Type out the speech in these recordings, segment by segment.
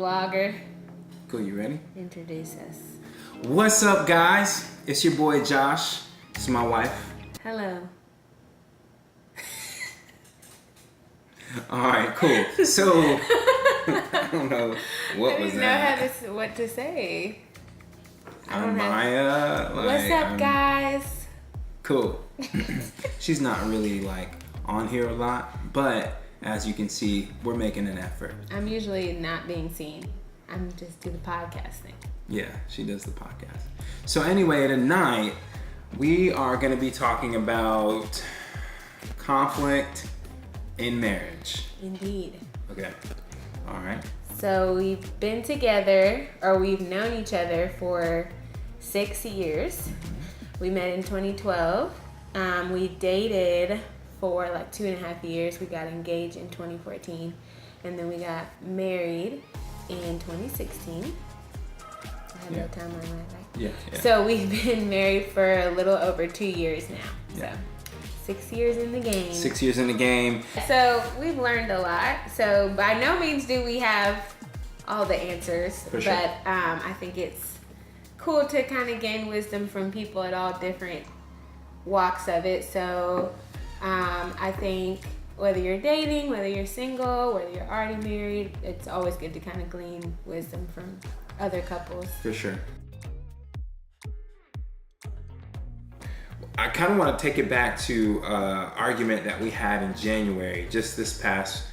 vlogger. Cool, you ready? Introduce us. What's up, guys? It's your boy Josh. This is my wife. Hello. Alright, cool. So, I don't know what was that. I didn't know what to say. I'm Maya. What's up, guys? Cool. She's not really like on here a lot, but as you can see, we're making an effort. I'm usually not being seen. I'm just do the podcast thing. Yeah, she does the podcast. So anyway, tonight we are going to be talking about conflict in marriage. Indeed. Okay. All right. So we've been together, or we've known each other for 6 years. We met in 2012. We dated for like 2.5 years. We got engaged in 2014, and then we got married in 2016. I have that timeline right? Yeah. So we've been married for a little over 2 years now. Yeah. So 6 years in the game. 6 years in the game. So we've learned a lot. So by no means do we have all the answers, For sure. but I think it's cool to kind of gain wisdom from people at all different walks of it. So I think whether you're dating, whether you're single, whether you're already married, it's always good to kind of glean wisdom from other couples. For sure. I kind of want to take it back to argument that we had in January, just this past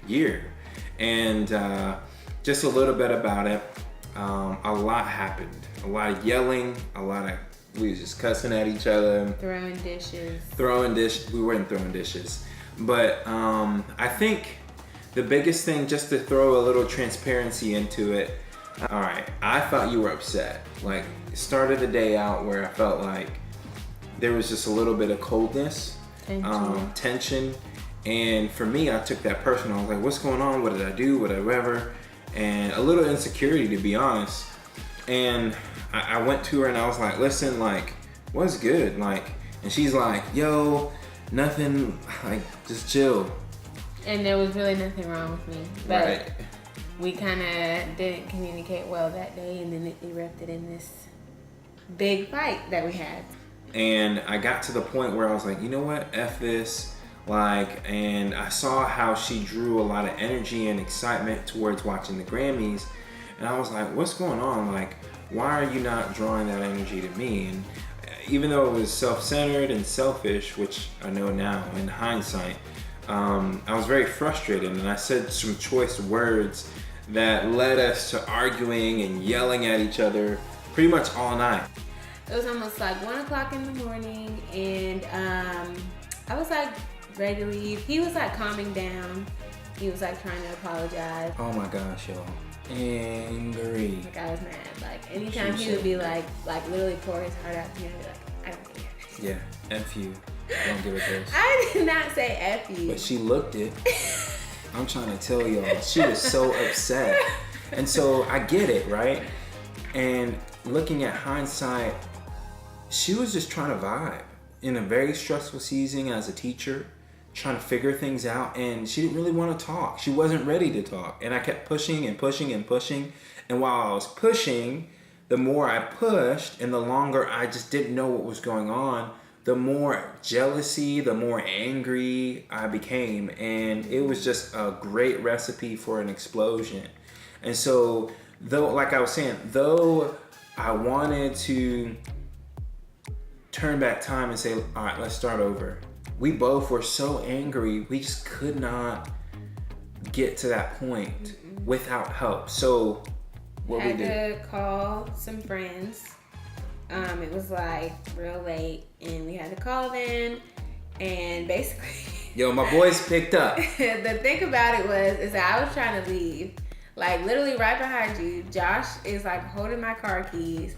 year. And just a little bit about it. A lot happened. A lot of yelling, we was just cussing at each other. Throwing dishes. We weren't throwing dishes. But I think the biggest thing, just to throw a little transparency into it, all right, I thought you were upset. Like, it started the day out where I felt like there was just a little bit of coldness, tension. And for me, I took that personal. I was like, what's going on? What did I do? Whatever. And a little insecurity, to be honest. And I went to her and I was like, listen, like, what's good? Like, and she's like, yo, nothing, like, just chill. And there was really nothing wrong with me. But Right. we kind of didn't communicate well that day, and then it erupted in this big fight that we had. And I got to the point where I was like, you know what? F this. Like, and I saw how she drew a lot of energy and excitement towards watching the Grammys. And I was like, what's going on? Like, why are you not drawing that energy to me? And even though it was self-centered and selfish, which I know now in hindsight, I was very frustrated, and I said some choice words that led us to arguing and yelling at each other pretty much all night. It was almost like 1 o'clock in the morning, and I was like ready to leave. He was like calming down. He was like trying to apologize. Oh my gosh, y'all. Angry. Like, I was mad. Like, anytime he would be like literally pour his heart out to me, I'd be like, I don't care. Yeah, F you. Don't give it this. I did not say F you. But she looked it. I'm trying to tell y'all, she was so upset. And so I get it, right? And looking at hindsight, she was just trying to vibe in a very stressful season as a teacher, trying to figure things out, and she didn't really want to talk. She wasn't ready to talk. And I kept pushing and pushing and pushing. And while I was pushing, the more I pushed and the longer I just didn't know what was going on, the more jealousy, the more angry I became. And it was just a great recipe for an explosion. And so, though, like I was saying, though I wanted to turn back time and say, all right, let's start over, we both were so angry, we just could not get to that point without help. So what we did? I had to call some friends. It was like real late, and we had to call them, and basically Yo, my boys picked up. the thing about it was that I was trying to leave, like literally right behind you. Josh is like holding my car keys,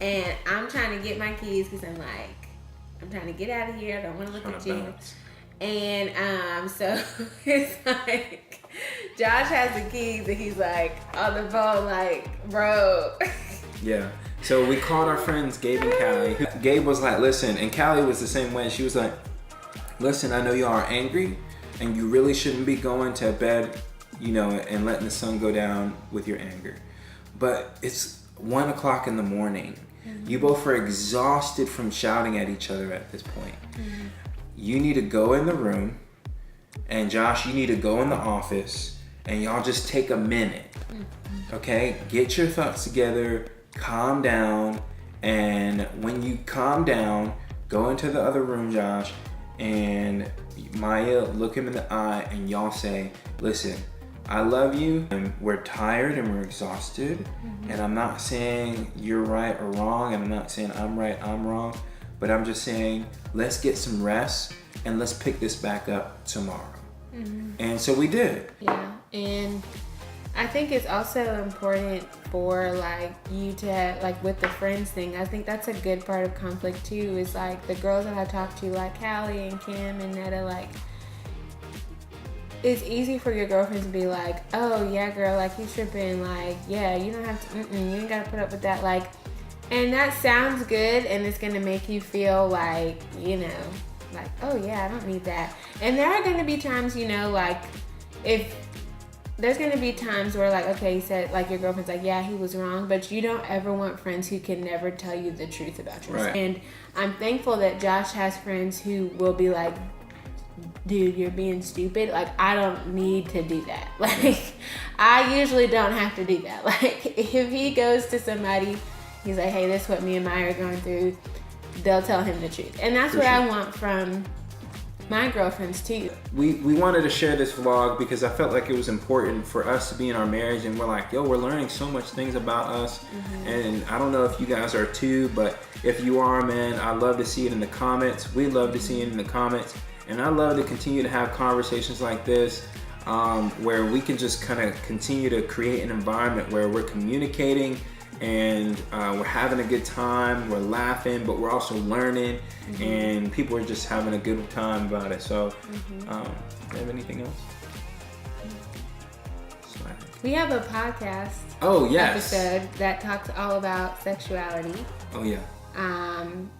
and I'm trying to get my keys because I'm trying to get out of here. I don't want to look at you. Bounce. And so it's like Josh has the keys, and he's like on the phone like, bro. Yeah. So we called our friends Gabe and Callie. Gabe was like, listen, and Callie was the same way. She was like, listen, I know y'all are angry and you really shouldn't be going to bed and letting the sun go down with your anger. But it's 1 o'clock in the morning. You both are exhausted from shouting at each other at this point. You need to go in the room, and Josh, you need to go in the office, and y'all just take a minute. Okay? Get your thoughts together, calm down, and when you calm down, go into the other room, Josh, and Maya, look him in the eye, and y'all say, listen, I love you, and we're tired and we're exhausted, and I'm not saying you're right or wrong, and I'm not saying I'm right, I'm wrong, but I'm just saying let's get some rest and let's pick this back up tomorrow. And so we did. Yeah, and I think it's also important for like you to like with the friends thing. I think that's a good part of conflict too. Is like the girls that I talk to, like Callie and Kim and Netta, like it's easy for your girlfriends to be like, oh yeah, girl, like he's tripping, like yeah, you don't have to, you ain't gotta put up with that, like, and that sounds good, and it's gonna make you feel like like oh yeah, I don't need that. And there are gonna be times, like if there's gonna be times where like, okay, you said like your girlfriend's like, yeah, he was wrong, but you don't ever want friends who can never tell you the truth about yourself. Right. And I'm thankful that Josh has friends who will be like, dude, you're being stupid. Like, I don't need to do that. Like, I usually don't have to do that. Like, if he goes to somebody, he's like, hey, this is what me and Maya are going through, they'll tell him the truth. And that's what I want from my girlfriends too. We wanted to share this vlog because I felt like it was important for us to be in our marriage, and we're like, yo, we're learning so much things about us. And I don't know if you guys are too, but if you are, man, I'd love to see it in the comments. We'd love to see it in the comments. And I love to continue to have conversations like this where we can just kind of continue to create an environment where we're communicating and we're having a good time, we're laughing, but we're also learning, and people are just having a good time about it. So, do you have anything else? We have a podcast episode that talks all about sexuality. Oh yeah.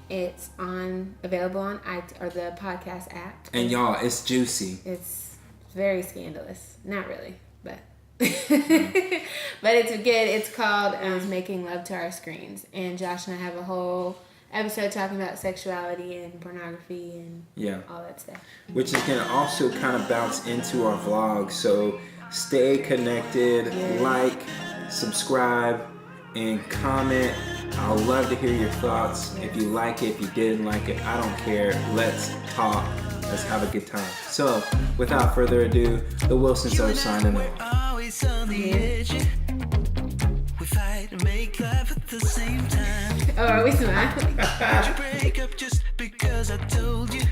It's available on the podcast app. And y'all, it's juicy. It's very scandalous. Not really, but but it's good. It's called Making Love to Our Screens. And Josh and I have a whole episode talking about sexuality and pornography and all that stuff. Which is going to also kind of bounce into our vlog. So stay connected, like, subscribe, and comment. I'd love to hear your thoughts. If you like it, if you didn't like it, I don't care. Let's talk. Let's have a good time. So, without further ado, the Wilsons are signing off. We fight and make love at the same time. Oh, are we smiling? Did you break up just because I told you?